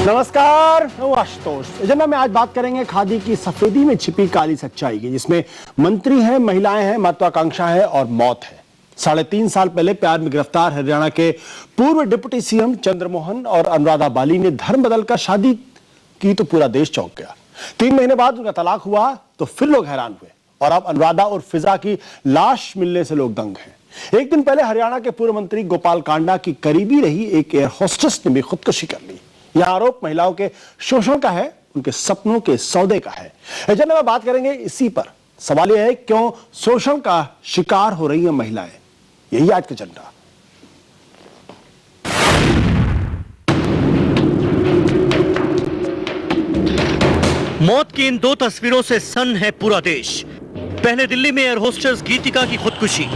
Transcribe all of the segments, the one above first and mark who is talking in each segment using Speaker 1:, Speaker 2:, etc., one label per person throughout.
Speaker 1: नमस्कार, मैं आशुतोष। एजेंडा में आज बात करेंगे खादी की सफेदी में छिपी काली सच्चाई की, जिसमें मंत्री हैं, महिलाएं हैं, महत्वाकांक्षा है और मौत है। 3.5 साल पहले प्यार में गिरफ्तार हरियाणा के पूर्व डिप्टी सीएम चंद्रमोहन और अनुराधा बाली ने धर्म बदलकर शादी की तो पूरा देश चौंक गया। 3 महीने बाद उनका तलाक हुआ तो फिर लोग हैरान हुए और अब अनुराधा और फिजा की लाश मिलने से लोग दंग हैं। एक दिन पहले हरियाणा के पूर्व मंत्री गोपाल कांडा की करीबी रही एक एयर होस्टेस ने भी खुदकुशी कर ली। यह आरोप महिलाओं के शोषण का है, उनके सपनों के सौदे का है। एजेंडा में बात करेंगे इसी पर। सवाल यह है, क्यों शोषण का शिकार हो रही हैं महिलाएं? यही आज का एजेंडा।
Speaker 2: मौत की इन 2 तस्वीरों से सन्न है पूरा देश। पहले दिल्ली में एयर होस्टेस गीतिका की खुदकुशी,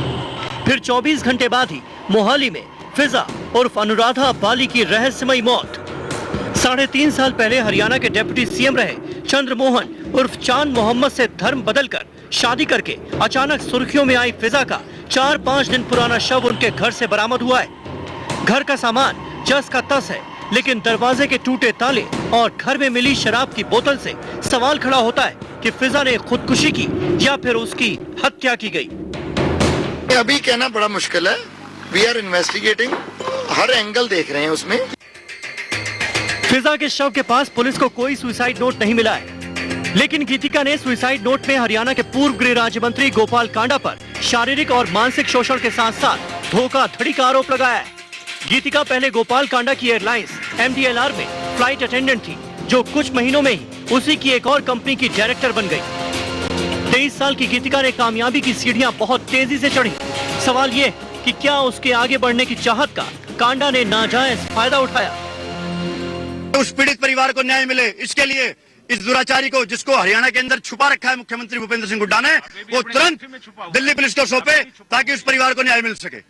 Speaker 2: फिर 24 घंटे बाद ही मोहाली में फिजा उर्फ अनुराधा बाली की रहस्यमयी मौत। 3.5 साल पहले हरियाणा के डिप्टी सीएम रहे चंद्रमोहन उर्फ चांद मोहम्मद से धर्म बदलकर शादी करके अचानक सुर्खियों में आई फिजा का 4-5 दिन पुराना शव उनके घर से बरामद हुआ है। घर का सामान जस का तस है, लेकिन दरवाजे के टूटे ताले और घर में मिली शराब की बोतल से सवाल खड़ा होता है कि फिजा ने खुदकुशी की या फिर उसकी हत्या की गई।
Speaker 3: अभी कहना बड़ा मुश्किल है। वी आर इन्वेस्टिगेटिंग, हर एंगल देख रहे हैं उसमें।
Speaker 2: फिजा के शव के पास पुलिस को कोई सुसाइड नोट नहीं मिला है, लेकिन गीतिका ने सुसाइड नोट में हरियाणा के पूर्व गृह राज्य मंत्री गोपाल कांडा पर शारीरिक और मानसिक शोषण के साथ साथ धोखाधड़ी का आरोप लगाया है। गीतिका पहले गोपाल कांडा की एयरलाइंस MDLR में फ्लाइट अटेंडेंट थी, जो कुछ महीनों में ही उसी की एक और कंपनी की डायरेक्टर बन गई। 23 साल की गीतिका ने कामयाबी की सीढ़ियां बहुत तेजी से चढ़ी। सवाल ये कि क्या उसके आगे बढ़ने की चाहत का कांडा ने नाजायज फायदा उठाया?
Speaker 4: उस पीड़ित परिवार को न्याय मिले, इसके लिए इस दुराचारी को, जिसको हरियाणा के अंदर छुपा रखा है मुख्यमंत्री भूपेंद्र सिंह हुड्डा ने, वो तुरंत दिल्ली पुलिस को सौंपे ताकि उस परिवार को न्याय मिल सके।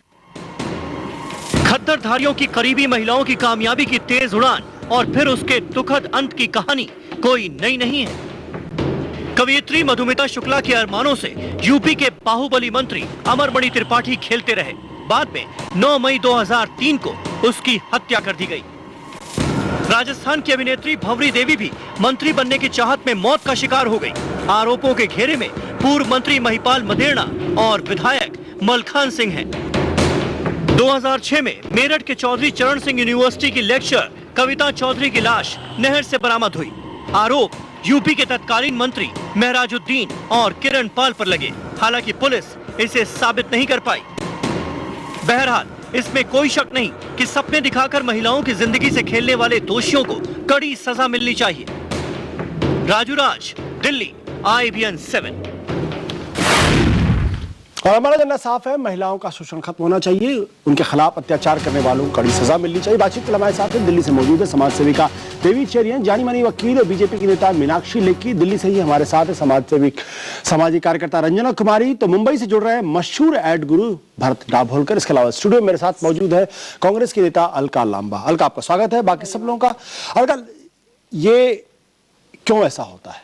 Speaker 2: खद्दरधारियों की करीबी महिलाओं की कामयाबी की तेज उड़ान और फिर उसके दुखद अंत की कहानी कोई नई नहीं है। कवयित्री मधुमिता शुक्ला के अरमानों से यूपी के बाहुबली मंत्री अमरमणि त्रिपाठी खेलते रहे। बाद में 9 मई 2003 को उसकी हत्या कर दी गई। राजस्थान की अभिनेत्री भंवरी देवी भी मंत्री बनने की चाहत में मौत का शिकार हो गई। आरोपों के घेरे में पूर्व मंत्री महिपाल मदेरणा और विधायक मलखान सिंह हैं। 2006 में मेरठ के चौधरी चरण सिंह यूनिवर्सिटी की लेक्चरर कविता चौधरी की लाश नहर से बरामद हुई। आरोप यूपी के तत्कालीन मंत्री महराजुद्दीन और किरण पाल पर लगे, हालांकि पुलिस इसे साबित नहीं कर पाई। बहरहाल इसमें कोई शक नहीं कि सपने दिखाकर महिलाओं की जिंदगी से खेलने वाले दोषियों को कड़ी सजा मिलनी चाहिए। राजू राज, दिल्ली, IBN 7।
Speaker 1: और हमारा एजेंडा साफ है, महिलाओं का शोषण खत्म होना चाहिए, उनके खिलाफ अत्याचार करने वालों को कड़ी सजा मिलनी चाहिए। बातचीत के लिए हमारे साथ दिल्ली से मौजूद है समाज सेविका देवी चेरियन, जानी मानी वकील और बीजेपी की नेता मीनाक्षी लेखी। दिल्ली से ही हमारे साथ है सामाजिक कार्यकर्ता रंजना कुमारी। तो मुंबई से जुड़ रहे हैं मशहूर एड गुरु भरत दाभोलकर। इसके अलावा स्टूडियो में मेरे साथ मौजूद है कांग्रेस की नेता अलका लांबा। अलका, आपका स्वागत है, बाकी सब लोगों का। अलका, ये क्यों ऐसा होता है?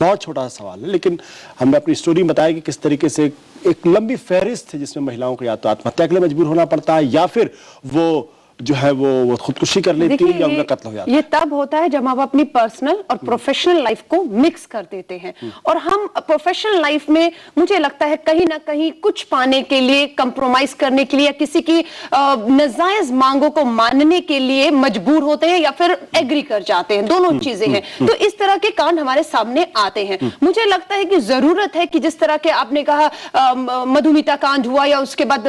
Speaker 1: बहुत छोटा सा सवाल है, लेकिन हमने अपनी स्टोरी में बताया कि किस तरीके से एक लंबी फहरिस्त है जिसमें महिलाओं को या तो आत्महत्या के लिए मजबूर होना पड़ता है या फिर वो जो है वो खुदकुशी कर लेती है या उनका कत्ल हो जाता है।
Speaker 5: ये तब होता है जब हम अपनी पर्सनल और प्रोफेशनल लाइफ को मिक्स कर देते हैं। और हम प्रोफेशनल लाइफ में, मुझे लगता है, कहीं ना कहीं कुछ पाने के लिए, कंप्रोमाइज करने के लिए या किसी की नाजायज मांगों को मानने के लिए मजबूर होते हैं या फिर एग्री कर जाते हैं। दोनों चीजें हैं। तो इस तरह के कांड हमारे सामने आते हैं। मुझे लगता है कि जरूरत है कि जिस तरह के आपने कहा मधुमिता कांड हुआ या उसके बाद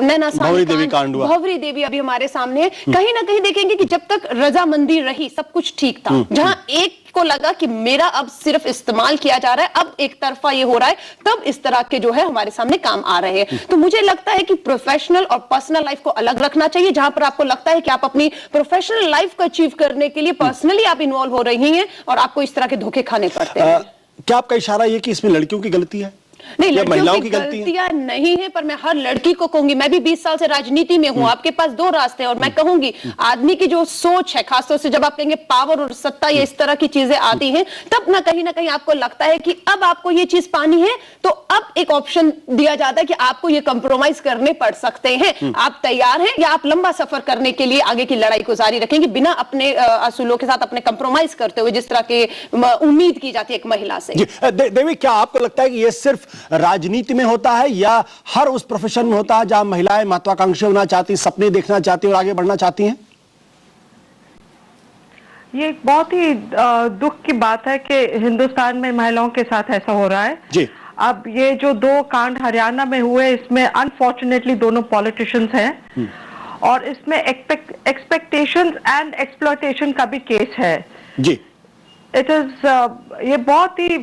Speaker 5: नैना भंवरी देवी अभी हमारे सामने, कहीं ना कहीं देखेंगे कि जब तक रजामंदी रही सब कुछ ठीक था। जहां एक को लगा कि मेरा अब सिर्फ इस्तेमाल किया जा रहा है, अब एक तरफा ये हो रहा है, तब इस तरह के जो है हमारे सामने काम आ रहे हैं। तो मुझे लगता है कि प्रोफेशनल और पर्सनल लाइफ को अलग रखना चाहिए। जहां पर आपको लगता है कि आप अपनी प्रोफेशनल लाइफ को अचीव करने के लिए पर्सनली आप इन्वॉल्व हो रही हैं और आपको इस तरह के धोखे खाने पड़ते हैं।
Speaker 1: क्या आपका इशारा ये कि इसमें लड़कियों की गलती है?
Speaker 5: नहीं,
Speaker 1: या
Speaker 5: लड़कियों
Speaker 1: महिलाओं
Speaker 5: की
Speaker 1: की गलती है?
Speaker 5: गलतियां नहीं है, पर मैं हर लड़की को कहूंगी, मैं भी 20 साल से राजनीति में हूं, आपके पास दो रास्ते हैं, और मैं कहूंगी आदमी की जो सोच है, खासतौर से जब आप कहेंगे पावर और सत्ता या इस तरह की चीजें आती हैं, तब ना कहीं आपको लगता है कि अब आपको ये चीज पानी है, तो अब एक ऑप्शन दिया जाता है कि आपको ये कंप्रोमाइज करने पड़ सकते हैं। आप तैयार हैं या आप लंबा सफर करने के लिए आगे की लड़ाई को जारी रखेंगे बिना अपने असूलों के साथ अपने कंप्रोमाइज करते हुए, जिस तरह की उम्मीद की जाती है एक महिला से?
Speaker 1: जी देवी, क्या आपको लगता है कि ये सिर्फ राजनीति में होता है या हर उस प्रोफेशन में होता है जहां महिलाएं महत्वाकांक्षी होना चाहती, सपने देखना चाहती और आगे बढ़ना चाहती हैं?
Speaker 6: ये एक बहुत ही दुख की बात है कि हिंदुस्तान में महिलाओं के साथ ऐसा हो रहा है
Speaker 1: जी।
Speaker 6: अब ये जो दो कांड हरियाणा में हुए, इसमें अनफॉर्चुनेटली दोनों पॉलिटिशियंस हैं और इसमें एक्सपेक्टेशंस एंड एक्सप्लॉयटेशन का भी केस है
Speaker 1: जी।
Speaker 6: इट इज ये बहुत ही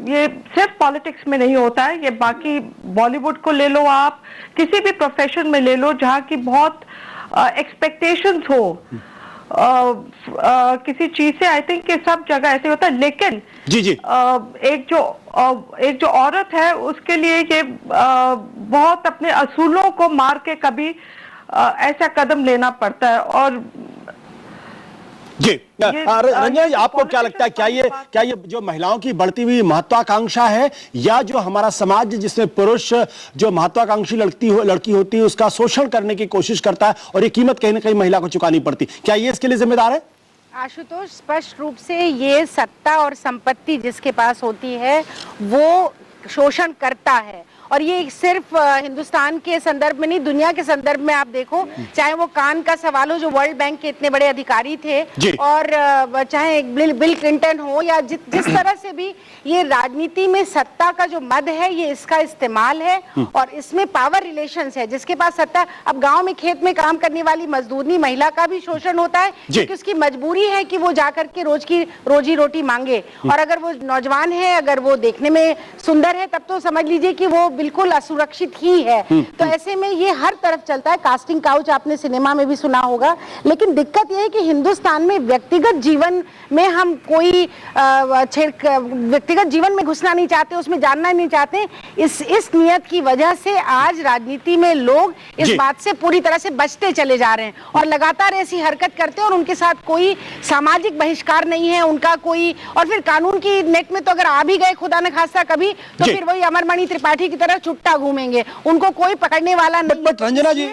Speaker 6: ये सिर्फ पॉलिटिक्स में नहीं होता है, ये बाकी बॉलीवुड को ले लो, आप किसी भी प्रोफेशन में ले लो जहाँ की बहुत एक्सपेक्टेशंस हो किसी चीज से। आई थिंक ये सब जगह ऐसे होता है, लेकिन
Speaker 1: जी जी
Speaker 6: एक जो औरत है उसके लिए ये बहुत अपने असूलों को मार के कभी ऐसा कदम लेना पड़ता है। और
Speaker 1: जी रंजना जी, आपको क्या लगता है, क्या ये जो महिलाओं की बढ़ती हुई महत्वाकांक्षा है या जो हमारा समाज जिसमें पुरुष जो महत्वाकांक्षी लड़की होती है उसका शोषण करने की कोशिश करता है और ये कीमत कहीं ना कहीं महिला को चुकानी पड़ती, क्या ये इसके लिए जिम्मेदार है?
Speaker 7: आशुतोष, स्पष्ट रूप से ये सत्ता और संपत्ति जिसके पास होती है वो शोषण करता है, और ये सिर्फ हिंदुस्तान के संदर्भ में नहीं, दुनिया के संदर्भ में आप देखो, चाहे वो कान का सवाल हो जो वर्ल्ड बैंक के इतने बड़े अधिकारी थे, और चाहे बिल क्लिंटन हो, या जिस तरह से भी ये राजनीति में सत्ता का जो मद है ये इसका इस्तेमाल है, और इसमें पावर रिलेशंस है। जिसके पास सत्ता, अब गांव में खेत में काम करने वाली मजदूरनी महिला का भी शोषण होता है क्योंकि उसकी मजबूरी है कि वो जाकर के रोज की रोजी रोटी मांगे, और अगर वो नौजवान है, अगर वो देखने में सुंदर है, तब तो समझ लीजिए कि वो बिल्कुल असुरक्षित ही है। तो ऐसे में ये हर तरफ चलता है। कास्टिंग काउच आपने सिनेमा में भी सुना होगा, लेकिन दिक्कत ये है कि हिंदुस्तान में व्यक्तिगत जीवन में हम कोई व्यक्तिगत जीवन में घुसना नहीं चाहते, उसमें जानना नहीं चाहते। इस नियत की वजह से आज राजनीति में लोग इस बात से पूरी तरह से बचते चले जा रहे हैं और लगातार ऐसी हरकत करते हैं, और उनके साथ कोई सामाजिक बहिष्कार नहीं है उनका कोई, और फिर कानून की नेट में तो अगर आ भी गए खुदा न खास्ता कभी, तो फिर वही अमरमणि त्रिपाठी की तरह छुट्टा घूमेंगे, उनको कोई पकड़ने वाला नहीं।
Speaker 1: बट रंजना जी,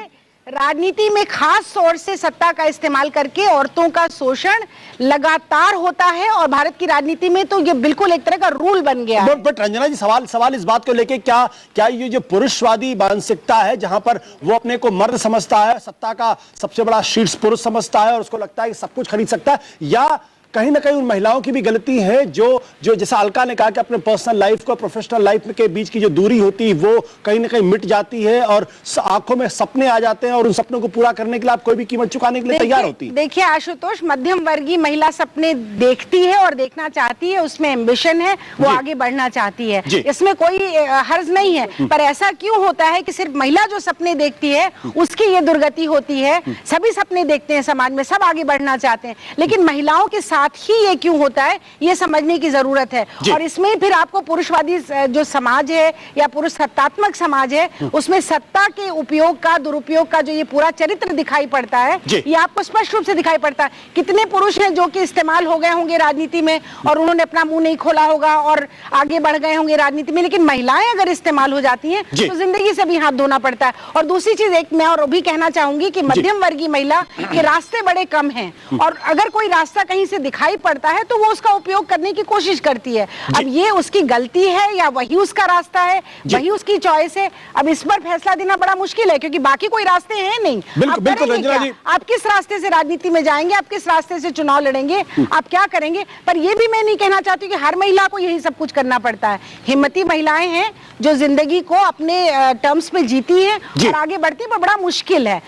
Speaker 7: राजनीति में खास तौर से सत्ता का इस्तेमाल करके औरतों का शोषण लगातार होता है, और भारत की राजनीति में तो ये बिल्कुल एक तरह का रूल बन गया है।
Speaker 1: बट रंजना जी, सवाल इस बात को लेके, क्या ये जो पुरुषवादी मानसिकता है जहां पर वो अपने को मर्द समझता है, सत्ता का सबसे बड़ा शीर्ष पुरुष समझता है और उसको लगता है कि सब कुछ खरीद सकता है, या कहीं ना कहीं उन महिलाओं की भी गलती है जो जैसा अलका ने कहा कि अपने पर्सनल लाइफ को प्रोफेशनल लाइफ के बीच की जो दूरी होती है वो कहीं ना कहीं मिट जाती है और आंखों में सपने आ जाते हैं और उन सपनों को पूरा करने के लिए आप कोई भी कीमत चुकाने के लिए तैयार होती है?
Speaker 7: देखिए आशुतोष, मध्यम वर्गीय महिला सपने देखती है और देखना चाहती है, उसमें एम्बिशन है, वो आगे बढ़ना चाहती है, इसमें कोई हर्ज नहीं है। पर ऐसा क्यों होता है कि सिर्फ महिला जो सपने देखती है उसकी ये दुर्गति होती है? सभी सपने देखते हैं समाज में, सब आगे बढ़ना चाहते हैं, लेकिन महिलाओं के साथ ही ये क्यों होता है ये समझने की जरूरत है। और इसमें फिर आपको पुरुषवादी जो समाज है या पुरुष सत्तात्मक समाज है उसमें सत्ता के उपयोग का, दुरुपयोग का जो ये पूरा चरित्र दिखाई पड़ता है, ये आपको स्पष्ट रूप से दिखाई पड़ता है। कितने पुरुष हैं जो कि इस्तेमाल हो गए होंगे राजनीति में और उन्होंने अपना मुंह नहीं खोला होगा और आगे बढ़ गए होंगे राजनीति में, लेकिन महिलाएं अगर इस्तेमाल हो जाती हैं तो जिंदगी से भी हाथ धोना पड़ता है। और दूसरी चीज एक मैं और भी कहना चाहूंगी कि मध्यम वर्गीय महिला के रास्ते बड़े कम हैं, और अगर कोई रास्ता कहीं से दिखाई पड़ता है तो वो उसका उपयोग करने की कोशिश करती है। अब ये उसकी गलती है या वही उसका रास्ता है, वही उसकी चॉइस है, अब इस पर फैसला देना बड़ा मुश्किल है क्योंकि बाकी कोई रास्ते हैं नहीं।
Speaker 1: बिल्कुल रंजना जी,
Speaker 7: आप किस रास्ते से राजनीति में जाएंगे, आप किस रास्ते से चुनाव लड़ेंगे, आप क्या करेंगे? पर ये भी मैं नहीं कहना चाहती कि हर महिला को यही सब कुछ करना पड़ता है। हिम्मती महिलाएं हैं जो जिंदगी को अपने टर्म्स में जीती है और आगे बढ़ती है, पर बड़ा मुश्किल है।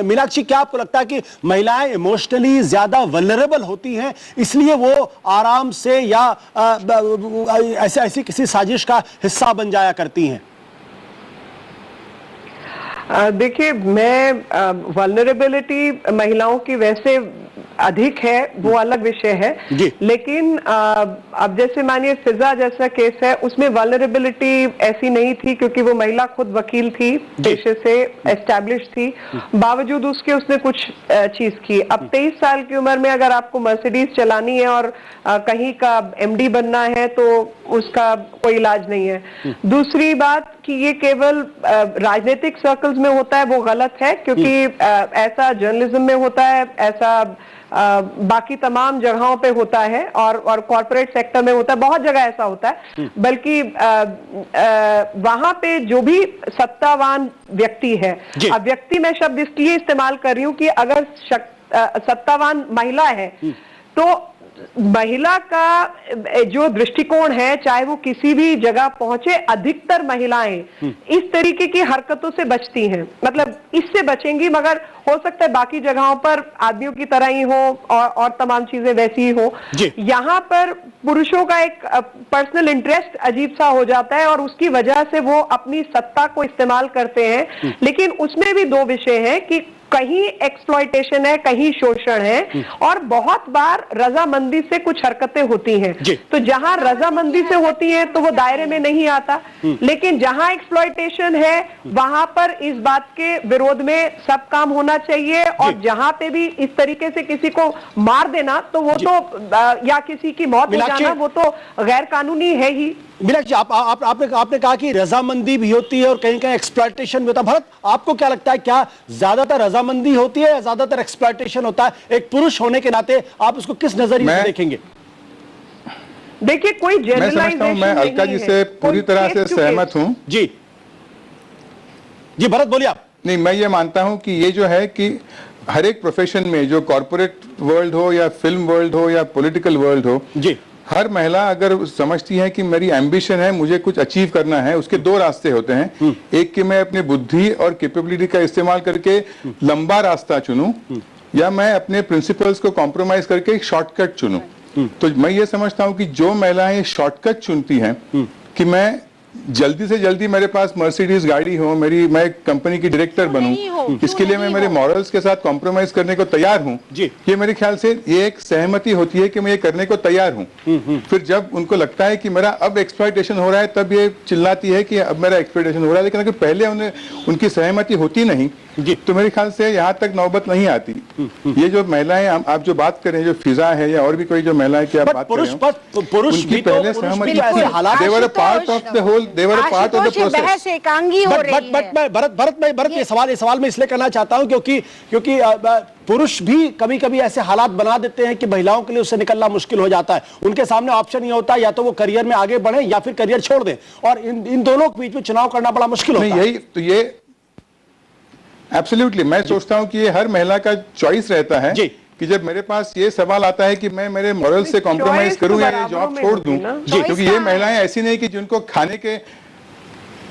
Speaker 1: मीनाक्षी, क्या आपको लगता है कि महिलाएं इमोशनली ज्यादा वल्नरेबल होती हैं इसलिए वो आराम से या ऐसी किसी साजिश का हिस्सा बन जाया करती हैं?
Speaker 6: देखिए, मैं वल्नरेबिलिटी महिलाओं की वैसे अधिक है वो अलग विषय है, लेकिन अब जैसे मानिए फिजा जैसा केस है, उसमें वल्नरेबिलिटी ऐसी नहीं थी क्योंकि वो महिला खुद वकील थी, पेशे से एस्टैब्लिश थी, बावजूद उसके उसने कुछ चीज की। अब 23 साल की उम्र में अगर आपको मर्सिडीज चलानी है और कहीं का एमडी बनना है तो उसका कोई इलाज नहीं है। दूसरी बात कि ये केवल राजनीतिक सर्कल्स में होता है वो गलत है, क्योंकि ऐसा जर्नलिज्म में होता है, ऐसा बाकी तमाम जगहों पे होता है और कॉर्पोरेट सेक्टर में होता है, बहुत जगह ऐसा होता है। बल्कि वहां पे जो भी सत्तावान व्यक्ति है, अब व्यक्ति मैं शब्द इसलिए इस्तेमाल कर रही हूं कि अगर सत्तावान महिला है तो महिला का जो दृष्टिकोण है, चाहे वो किसी भी जगह पहुंचे, अधिकतर महिलाएं इस तरीके की हरकतों से बचती हैं, मतलब इससे बचेंगी, मगर हो सकता है बाकी जगहों पर आदमियों की तरह ही हो और तमाम चीजें वैसी ही हो। यहाँ पर पुरुषों का एक पर्सनल इंटरेस्ट अजीब सा हो जाता है और उसकी वजह से वो अपनी सत्ता को इस्तेमाल करते हैं। लेकिन उसमें भी दो विषय हैं कि कहीं एक्सप्लॉयटेशन है, कहीं शोषण है, और बहुत बार रजामंदी से कुछ हरकतें होती हैं। तो जहां रजामंदी से होती हैं तो वो दायरे में नहीं आता, लेकिन जहां एक्सप्लॉयटेशन है वहां पर इस बात के विरोध में सब काम होना चाहिए। और जहां पे भी इस तरीके से किसी को मार देना तो वो तो या किसी की मौत हो जाना वो तो गैर कानूनी है ही।
Speaker 1: मीनाक्षी जी, आपने कहा कि रजामंदी भी होती है और कहीं कहीं एक्सप्लॉयटेशन भी होता है। भरत, आपको क्या लगता है, क्या ज्यादातर रजामंदी होती है या ज्यादातर एक्सप्लॉयटेशन होता है? एक पुरुष होने के नाते आप उसको किस नजरिए से देखेंगे?
Speaker 6: देखिए, कोई जनरलाइजेशन
Speaker 8: मैं अलका जी से पूरी तरह से सहमत हूं।
Speaker 1: जी भरत बोलिए आप।
Speaker 8: नहीं, मैं ये मानता हूं कि ये जो है कि हर एक प्रोफेशन में, जो कॉर्पोरेट वर्ल्ड हो या फिल्म वर्ल्ड हो या पॉलिटिकल वर्ल्ड हो, जी, हर महिला अगर समझती है कि मेरी एम्बिशन है, मुझे कुछ अचीव करना है, उसके दो रास्ते होते हैं। एक कि मैं अपनी बुद्धि और कैपेबिलिटी का इस्तेमाल करके लंबा रास्ता चुनूं, या मैं अपने प्रिंसिपल्स को कॉम्प्रोमाइज करके एक शॉर्टकट चुनूं। तो मैं ये समझता हूं कि जो महिलाएं शॉर्टकट चुनती हैं कि मैं जल्दी से जल्दी मेरे पास मर्सिडीज गाड़ी हो, मैं एक कंपनी की डायरेक्टर बनूं, इसके लिए मैं मेरे मॉरल्स के साथ कॉम्प्रोमाइज करने को तैयार हूं, ये मेरे ख्याल से ये एक सहमति होती है कि मैं ये करने को तैयार हूं। फिर जब उनको लगता है कि मेरा अब एक्सप्लॉयटेशन हो रहा है, तब ये चिल्लाती है कि अब मेरा एक्सप्लॉयटेशन हो रहा है। लेकिन अगर पहले उनकी सहमति होती नहीं तो मेरे ख्याल से यहाँ तक नौबत नहीं आती। ये जो महिलाएं आप जो बात करें, जो फिजा है या और भी कोई जो महिलाएं की आप बात कर रहे हो,
Speaker 1: पुरुष
Speaker 8: उनकी पहले सहमति, they were a part of the whole, they were a part of the process।
Speaker 7: बहस एकांगी हो रही है।
Speaker 1: भरत ये सवाल मैं इसलिए करना चाहता हूं क्योंकि पुरुष भी कभी कभी ऐसे हालात बना देते हैं कि महिलाओं के लिए उससे निकलना मुश्किल हो जाता है। उनके सामने ऑप्शन ये होता है, या तो वो करियर में आगे बढ़े या फिर करियर छोड़ दें, और इन दोनों के बीच में चुनाव करना बड़ा मुश्किल होता है।
Speaker 8: यही तो ये एब्सोल्युटली मैं सोचता हूं कि ये हर महिला का चॉइस रहता है कि जब मेरे पास ये सवाल आता है कि मैं मेरे मॉरल से कॉम्प्रोमाइज करूं या ये जॉब छोड़ दूं, क्योंकि ये महिलाएं ऐसी नहीं कि जिनको खाने के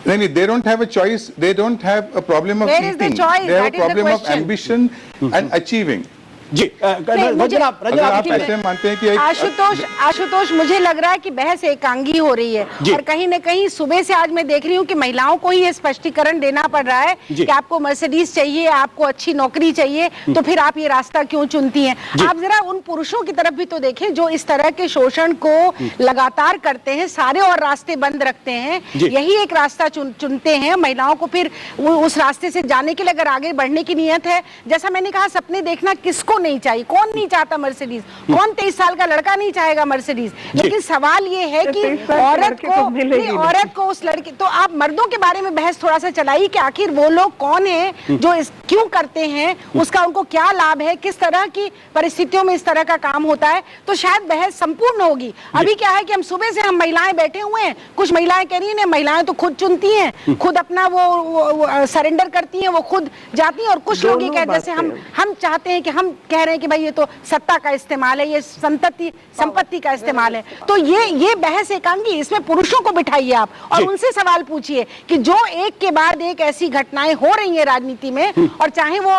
Speaker 8: नहीं, they don't have a choice, they don't have a problem of eating, they have a problem of ambition and achieving।
Speaker 1: जी
Speaker 8: रंजना, आप ऐसे मानते हैं कि
Speaker 7: आशुतोष मुझे लग रहा है कि बहस एकांगी हो रही है, और कहीं न कहीं सुबह से आज मैं देख रही हूँ कि महिलाओं को ही ये स्पष्टीकरण देना पड़ रहा है कि आपको मर्सिडीज चाहिए, आपको अच्छी नौकरी चाहिए, तो फिर आप ये रास्ता क्यों चुनती हैं? आप जरा उन पुरुषों की तरफ भी तो देखें जो इस तरह के शोषण को लगातार करते हैं, सारे और रास्ते बंद रखते हैं, यही एक रास्ता चुनते हैं। महिलाओं को फिर उस रास्ते से जाने के लिए अगर आगे बढ़ने की नीयत है, जैसा मैंने कहा, सपने देखना किसको नहीं चाहिए, कौन नहीं चाहता मर्सिडीज, कौन 23 साल का लड़का नहीं चाहेगा मर्सिडीज। लेकिन सवाल ये है कि औरत को उस लड़के, तो आप मर्दों के बारे में बहस थोड़ा सा चलाई कि आखिर वो लोग कौन हैं जो क्यों करते हैं, उसका उनको क्या लाभ है, किस तरह की परिस्थितियों में इस तरह का काम होता है, तो शायद बहस संपूर्ण होगी। अभी क्या है कि हम सुबह से हम महिलाएं बैठे हुए हैं, कुछ महिलाएं कह रही हैं महिलाएं तो खुद चुनती हैं, खुद अपना वो सरेंडर करती हैं, वो खुद जाती हैं, और कुछ लोग ये कहते हैं जैसे हम चाहते हैं कि हम कह रहे हैं कि भाई ये तो सत्ता का इस्तेमाल है, ये संपत्ति का इस्तेमाल है। तो ये बहस एकांगी, इसमें पुरुषों को बिठाइए आप और उनसे सवाल पूछिए कि जो एक के बाद एक ऐसी घटनाएं हो रही हैं राजनीति में, और चाहे वो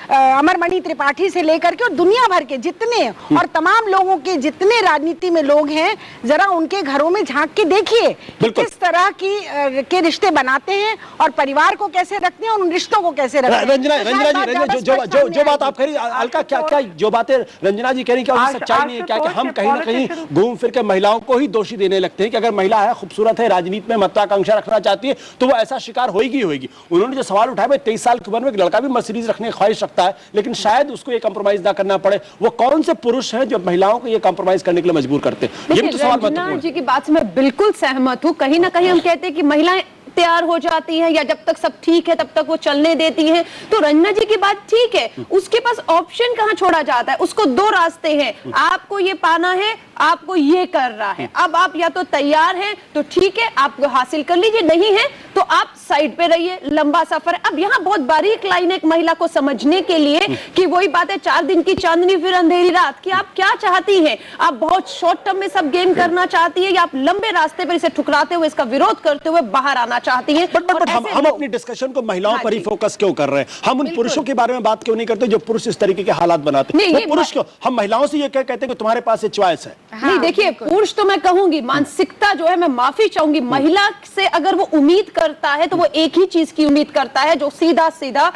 Speaker 7: अमरमणि त्रिपाठी से लेकर के और दुनिया भर के जितने और तमाम लोगों के जितने राजनीति में लोग हैं, जरा उनके घरों में झांक के देखिए कि किस तरह के रिश्ते बनाते हैं और परिवार को कैसे रखते हैं और उन रिश्तों को कैसे रखते हैं।
Speaker 1: रंजना जी, जो बात आप कह रही अलका, क्या जो बातें रंजना जी कह रही, क्या उसमें सच्चाई नहीं है? क्या कि हम कहीं ना कहीं घूम फिर के महिलाओं को ही दोषी देने लगते हैं कि अगर महिला है, खूबसूरत है, राजनीति में महत्वाकांक्षा रखना चाहती है तो वो ऐसा शिकार होगी होगी। उन्होंने जो सवाल उठाया, भाई 23 साल की उम्र में एक लड़का भी मर्सिडीज रखने की ख्वाहिश रखता है, लेकिन शायद उसको ये कंप्रोमाइज ना करना पड़े। वो कौन से पुरुष हैं जो महिलाओं को ये कंप्रोमाइज करने के लिए मजबूर करते हैं? ये भी तो सवाल
Speaker 5: रंजना जी की बात से मैं बिल्कुल सहमत हूँ। कहीं ना कहीं हम कहते हैं कि महिलाएं तैयार हो जाती हैं या जब तक सब ठीक है तब तक वो चलने देती हैं, तो रंजना जी की बात ठीक है, उसके पास ऑप्शन कहाँ छोड़ा जाता है? उसको दो रास्ते हैं, आपको ये पाना है, आपको ये कर रहा है। अब आप या तो तैयार हैं तो ठीक है, आप हासिल कर लीजिए, नहीं है तो आप साइड पे रहिए, लंबा सफर है। अब यहाँ बहुत बारीक लाइन है एक महिला को समझने के लिए कि वही बात है, 4 दिन की चांदनी फिर अंधेरी रात, कि आप क्या चाहती हैं? आप बहुत शॉर्ट टर्म में सब गेम करना चाहती है या आप लंबे रास्ते पर इसे ठुकराते हुए, इसका विरोध करते हुए बाहर आना चाहती हैं?
Speaker 1: बट हम अपनी डिस्कशन को महिलाओं पर ही फोकस क्यों कर रहे हैं? हम उन पुरुषों के बारे में बात क्यों नहीं करते जो पुरुष इस तरीके के हालात बनाते हैं? पुरुष क्यों, हम महिलाओं से ये कहते हैं कि तुम्हारे पास ये चॉइस है।
Speaker 5: नहीं, देखिए, पुरुष तो मैं कहूंगी मानसिकता जो है, मैं माफी चाहूंगी, महिला से अगर वो उम्मीद करता है तो वो एक ही चीज की उम्मीद करता है जो सीधा सीधा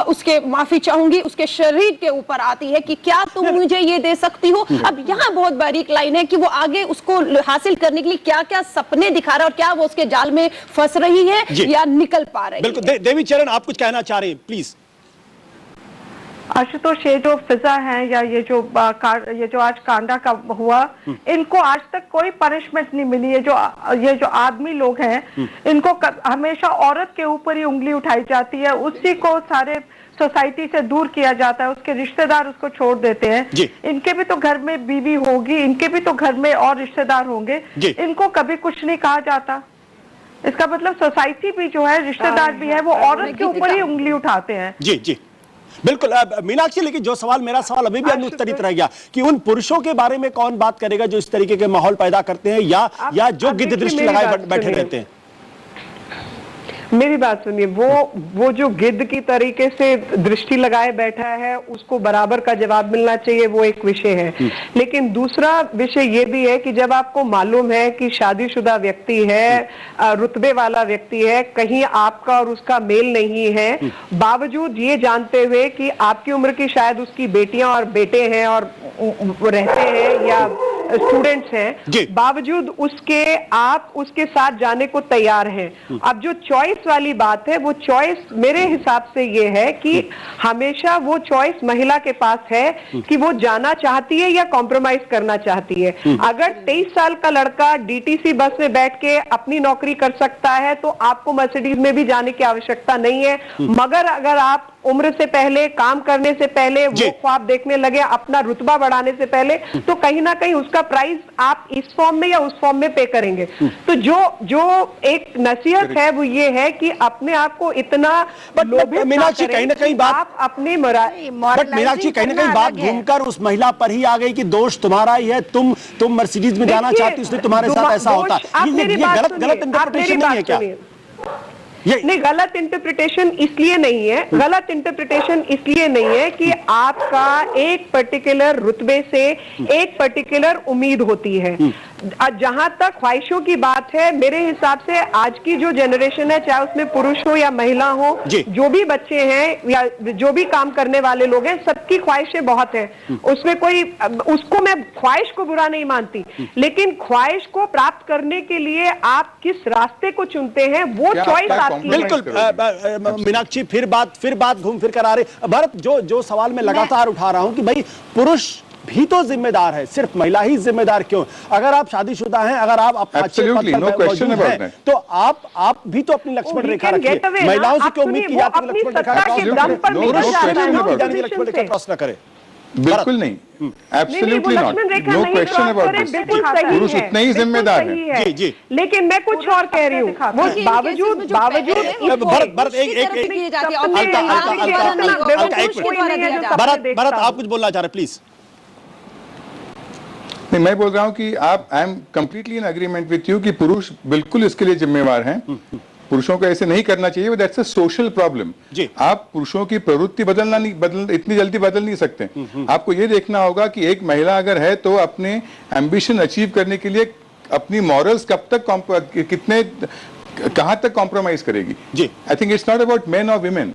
Speaker 5: उसके, माफी चाहूंगी, उसके शरीर के ऊपर आती है कि क्या तुम मुझे ये दे सकती हो। अब यहाँ बहुत बारीक लाइन है कि वो आगे उसको हासिल करने के लिए क्या क्या सपने दिखा रहा है और क्या वो उसके जाल में फंस रही है या निकल पा रही है।
Speaker 1: बिल्कुल। देवी चरण, आप कुछ कहना चाह रहे हैं, प्लीज।
Speaker 6: आशुतोष, ये जो फिजा है या ये जो आज कांडा का हुआ, इनको आज तक कोई पनिशमेंट नहीं मिली है। ये जो आदमी लोग हैं, इनको हमेशा औरत के ऊपर ही उंगली उठाई जाती है, उसी को सारे सोसाइटी से दूर किया जाता है, उसके रिश्तेदार उसको छोड़ देते हैं। इनके भी तो घर में बीवी होगी, इनके भी तो घर में और रिश्तेदार होंगे, इनको कभी कुछ नहीं कहा जाता। इसका मतलब सोसाइटी भी जो है, रिश्तेदार भी है, वो औरत के ऊपर ही उंगली उठाते हैं।
Speaker 1: जी जी बिल्कुल। मीनाक्षी, लेकिन जो सवाल, मेरा सवाल अभी भी अनुत्तरित रह गया कि उन पुरुषों के बारे में कौन बात करेगा जो इस तरीके के माहौल पैदा करते हैं या जो गिद्ध दृष्टि लगाए बैठे रहते हैं?
Speaker 9: मेरी बात सुनिए, वो जो गिद्ध की तरीके से दृष्टि लगाए बैठा है, उसको बराबर का जवाब मिलना चाहिए, वो एक विषय है। लेकिन दूसरा विषय ये भी है कि जब आपको मालूम है कि शादीशुदा व्यक्ति है, रुतबे वाला व्यक्ति है, कहीं आपका और उसका मेल नहीं है, बावजूद ये जानते हुए कि आपकी उम्र की शायद उसकी बेटियां और बेटे हैं और रहते हैं या स्टूडेंट्स हैं, बावजूद उसके आप उसके साथ जाने को तैयार हैं। अब जो चॉइस वाली बात है, वो चॉइस मेरे हिसाब से ये है कि हमेशा वो चॉइस महिला के पास है कि वो जाना चाहती है या कॉम्प्रोमाइज करना चाहती है। अगर 23 साल का लड़का डीटीसी बस में बैठ के अपनी नौकरी कर सकता है तो आपको मर्सिडीज में भी जाने की आवश्यकता नहीं है। मगर अगर आप उम्र से पहले, काम करने से पहले, वो ख्वाब देखने लगे अपना रुतबा बढ़ाने से पहले, तो कहीं ना कहीं उसका प्राइस आप इस फॉर्म में या उस फॉर्म में पे करेंगे। तो जो एक नसीहत है वो ये है कि अपने आप को इतना लोभित
Speaker 1: मीनाक्षी, कहीं ना कहीं बात
Speaker 6: आप अपने
Speaker 1: मीनाक्षी, कहीं ना कहीं बात घूमकर उस महिला पर ही आ गई कि दोष तुम्हारा ही है, तुम मर्सिडीज में जाना चाहती, इसलिए तुम्हारे साथ ऐसा होता है। ये गलत इंटरप्रिटेशन नहीं है क्या?
Speaker 6: नहीं, गलत इंटरप्रिटेशन इसलिए नहीं है, गलत इंटरप्रिटेशन इसलिए नहीं है कि आपका एक पर्टिकुलर रुतबे से एक पर्टिकुलर उम्मीद होती है। जहां तक ख्वाहिशों की बात है, मेरे हिसाब से आज की जो जनरेशन है, चाहे उसमें पुरुष हो या महिला हो, जो भी बच्चे हैं या जो भी काम करने वाले लोग हैं, सबकी ख्वाहिशें बहुत हैं। उसमें कोई, उसको मैं ख्वाहिश को बुरा नहीं मानती, लेकिन ख्वाहिश को प्राप्त करने के लिए आप किस रास्ते को चुनते हैं, वो चॉइस आपकी है।
Speaker 1: बिल्कुल। मीनाक्षी, फिर बात घूम फिर कर आ रही। भरत, जो सवाल मैं लगातार उठा रहा हूं कि भाई पुरुष भी तो जिम्मेदार है, सिर्फ महिला ही जिम्मेदार क्यों? अगर आप शादीशुदा हैं, अगर आप तो आप भी तो अपनी लक्ष्मण रेखा रखिए। महिलाओं से क्यों उम्मीद की जाती है लक्ष्मण रेखा क्रॉस न करे?
Speaker 8: बिल्कुल नहीं, absolutely not, no question about this. पुरुष उतने ही जिम्मेदार है।
Speaker 6: जी। लेकिन मैं कुछ और कह रही हूँ, बावजूद
Speaker 1: भरत, आप कुछ बोलना चाह रहे, प्लीज।
Speaker 8: नहीं, मैं बोल रहा हूं कि I am completely in agreement with you कि पुरुष बिल्कुल इसके लिए जिम्मेवार हैं। पुरुषों को ऐसे नहीं करना चाहिए, दैट्स अ सोशल प्रॉब्लम। आप पुरुषों की प्रवृत्ति इतनी जल्दी बदल नहीं सकते। आपको ये देखना होगा कि एक महिला अगर है तो अपने एम्बिशन अचीव करने के लिए अपनी मॉरल्स कब तक, कहां तक कॉम्प्रोमाइज करेगी। I think it's not about main और विमेन।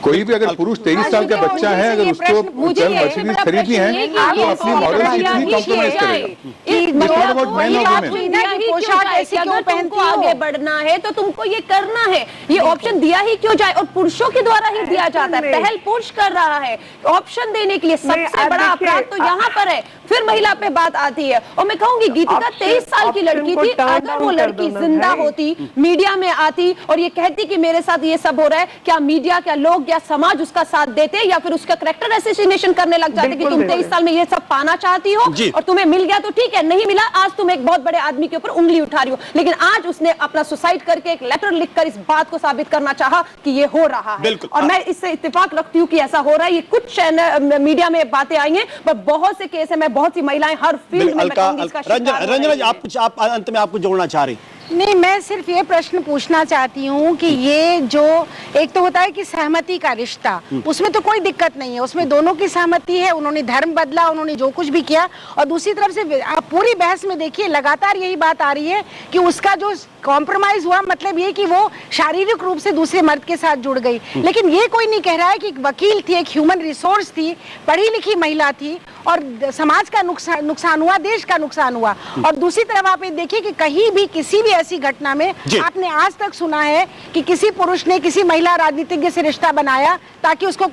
Speaker 8: कोई भी अगर पुरुष 23 साल का बच्चा है, अगर उसको कल मर्सिडीज खरीदनी है तो अपनी मॉरल नहीं कॉम्प्रोमाइज
Speaker 5: करेगा। आगे बढ़ना है तो तुमको ये करना है, ये ऑप्शन दिया ही क्यों जाए, और पुरुषों के द्वारा ही दिया जाता है। पहल पुरुष कर रहा है ऑप्शन देने के लिए, सबसे बड़ा अपराध तो यहाँ पर है। फिर महिला पे बात आती है, और मैं कहूंगी गीतिका 23 साल की लड़की थी, अगर वो लड़की जिंदा होती, मीडिया में आती और ये कहती कि मेरे साथ ये सब हो रहा है, क्या मीडिया, क्या लोग, या समाज उसका साथ देते, या फिर उसका कैरेक्टर एसोसिएशन करने लग जाते कि तुम 23 साल में ये सब पाना चाहती हो और तुम्हें मिल गया तो ठीक है, नहीं मिला आज तुम एक बहुत बड़े आदमी के ऊपर उंगली उठा रही हो। लेकिन आज उसने अपना सुसाइड करके एक लेटर लिखकर इस बात को साबित करना चाहा कि ये हो रहा है, और मैं इससे इत्तेफाक रखती हूँ कि ऐसा हो रहा है। ये कुछ मीडिया में बातें आई हैं, पर बहुत से केस है, मैं बहुत सी महिलाएं हर फील्ड में
Speaker 1: रंजना, आप अंत में आपको जोड़ना चाह रही?
Speaker 7: नहीं, मैं सिर्फ ये प्रश्न पूछना चाहती हूँ कि ये जो एक तो होता है कि सहमति का रिश्ता, उसमें तो कोई दिक्कत नहीं है, उसमें दोनों की सहमति है, उन्होंने धर्म बदला, उन्होंने जो कुछ भी किया। और दूसरी तरफ से आप पूरी बहस में देखिए लगातार यही बात आ रही है कि उसका जो कॉम्प्रोमाइज हुआ, मतलब ये कि वो शारीरिक रूप से दूसरे मर्द के साथ जुड़ गई। लेकिन ये कोई नहीं कह रहा है कि एक वकील थी, एक ह्यूमन रिसोर्स थी, पढ़ी लिखी महिला थी, और समाज का नुकसान हुआ, देश का नुकसान हुआ। और दूसरी तरफ आप ये देखिए कि कहीं भी किसी भी ऐसी घटना में आपने आज तक सुना है कि किसी पुरुष ने किसी महिला राजनीतिज्ञ से रिश्ता बनाया ताकि उसका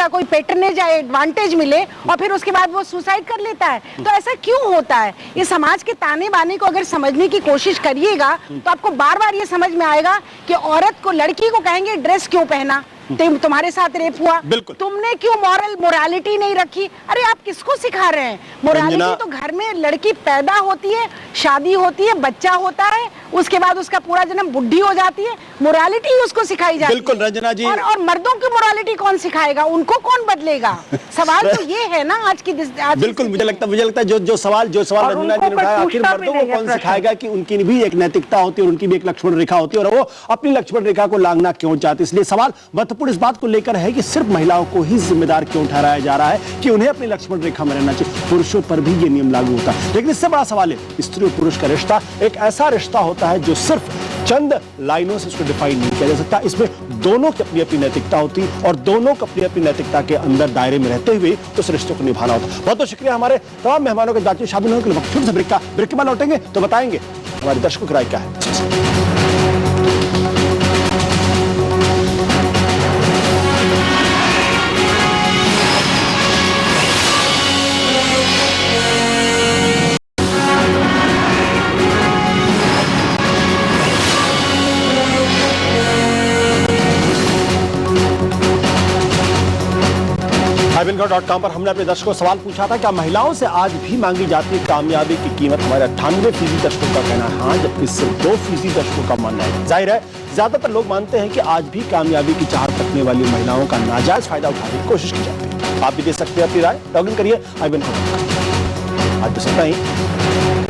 Speaker 7: कोई पैटर्नेज या एडवांटेज मिले, और फिर उसके बाद वो सुसाइड कर लेता है। तो ऐसा क्यों होता है? ये समाज के ताने बाने को अगर समझने की कोशिश करिएगा तो आपको बार बार ये समझ में आएगा कि औरत को, लड़की को कहेंगे ड्रेस क्यों पहना, तुम्हारे साथ रेप हुआ, तुमने क्यों मोरालिटी नहीं रखी। अरे आप किसको सिखा रहे हैं मोरालिटी? तो घर में लड़की पैदा होती है, शादी होती है, बच्चा होता है, उसके बाद उसका पूरा जन्म बुढ़ी हो जाती है, मोरालिटी उसको सिखाई जाती है।
Speaker 1: बिल्कुल रंजना जी।
Speaker 7: और मर्दों की मोरालिटी कौन सिखाएगा? उनको कौन बदलेगा? सवाल तो ये है ना आज की
Speaker 1: बिल्कुल मुझे लगता है जो सवाल रंजना जी ने उठाया, आखिर मर्दों को कौन सिखाएगा कि उनकी भी एक नैतिकता होती है, उनकी भी एक लक्ष्मण रेखा होती है, और वो अपनी लक्ष्मण रेखा को लांघना क्यों चाहते। इसलिए सवाल महत्वपूर्ण इस बात को लेकर है कि सिर्फ महिलाओं को ही जिम्मेदार क्यों ठहराया जा रहा है कि उन्हें अपनी लक्ष्मण रेखा में रहना चाहिए, पुरुषों पर भी ये नियम लागू होता है। लेकिन इससे बड़ा सवाल है, स्त्री और पुरुष का रिश्ता एक ऐसा रिश्ता होता है जो सिर्फ चंद लाइनों से उसको डिफाइन नहीं किया जा सकता। इसमें दोनों की अपनी अपनी नैतिकता होती है, और दोनों को अपनी अपनी नैतिकता के अंदर दायरे में रहते हुए उस रिश्ते को निभाना होता है। बहुत बहुत शुक्रिया हमारे तमाम मेहमानों के जाती शामिल होने के लिए। फिर से ब्रेक के बाद लौटेंगे तो बताएंगे हमारे दर्शकों की राय क्या है। iBingo.com पर हमने अपने दर्शकों सवाल पूछा था, क्या महिलाओं से आज भी मांगी जाती है कामयाबी की कीमत? हमारे 98% दर्शकों का कहना है हाँ, जबकि सिर्फ 2% दर्शकों का मानना है। जाहिर है ज्यादातर लोग मानते हैं कि आज भी कामयाबी की चाहत रखने वाली महिलाओं का नाजायज फायदा उठाने की कोशिश की जाती है। आप भी दे सकते हैं अपनी राय, लॉग इन करिए iBingo.com। आज बस इतना ही।